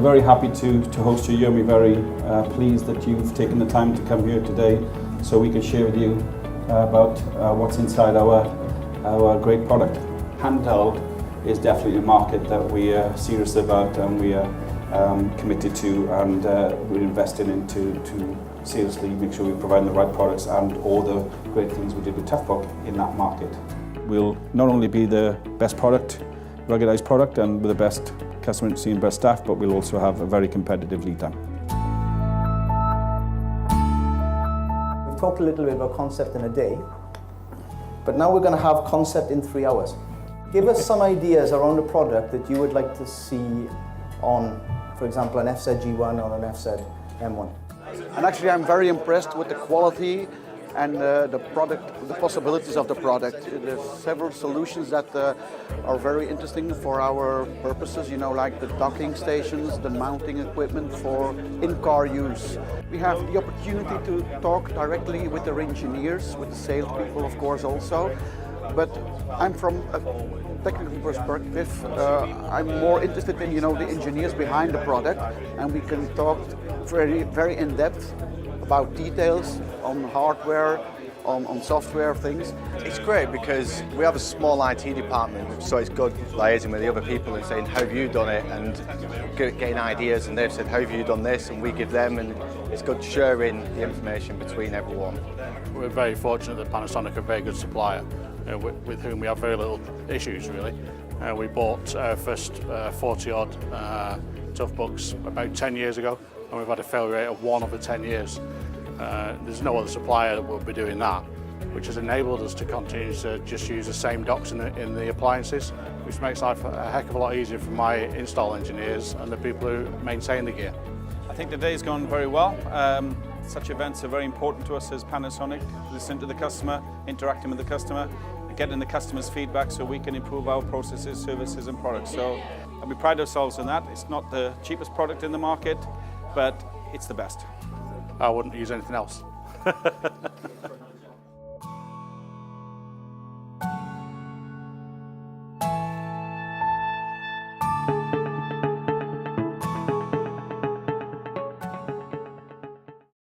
very happy to host you here, and we're very pleased that you've taken the time to come here today so we can share with you about what's inside our great product. Handheld is definitely a market that we are serious about and we are committed to, and we're investing into to seriously make sure we provide the right products and all the great things we did with Toughbook in that market. We'll not only be the best product, ruggedized product, and with the best customer intimacy and best staff, but we'll also have a very competitive lead time. We've talked a little bit about concept in a day, but now we're going to have concept in 3 hours. Give us some ideas around a product that you would like to see on, for example, an FZ G1 or an FZ M1. And actually I'm very impressed with the quality and the product, the possibilities of the product. There's several solutions that are very interesting for our purposes, you know, like the docking stations, the mounting equipment for in-car use. We have the opportunity to talk directly with their engineers, with the salespeople of course also, but I'm from a technical perspective, I'm more interested in, you know, the engineers behind the product, and we can talk very in depth about details on hardware, on software things. It's great because we have a small IT department, so it's good liaising with the other people and saying, how have you done it, and getting ideas, and they've said, how have you done this, and we give them, and it's good sharing the information between everyone. We're very fortunate that Panasonic are a very good supplier with whom we have very little issues really. We bought our first 40-odd Toughbooks about 10 years ago, and we've had a failure rate of 1 over 10 years. There's no other supplier that will be doing that, which has enabled us to continue to just use the same docks in the appliances, which makes life a heck of a lot easier for my install engineers and the people who maintain the gear. I think the day's gone very well. Such events are very important to us as Panasonic, listening to the customer, interacting with the customer, and getting the customer's feedback so we can improve our processes, services and products. So we pride ourselves on that. It's not the cheapest product in the market, but it's the best. I wouldn't use anything else.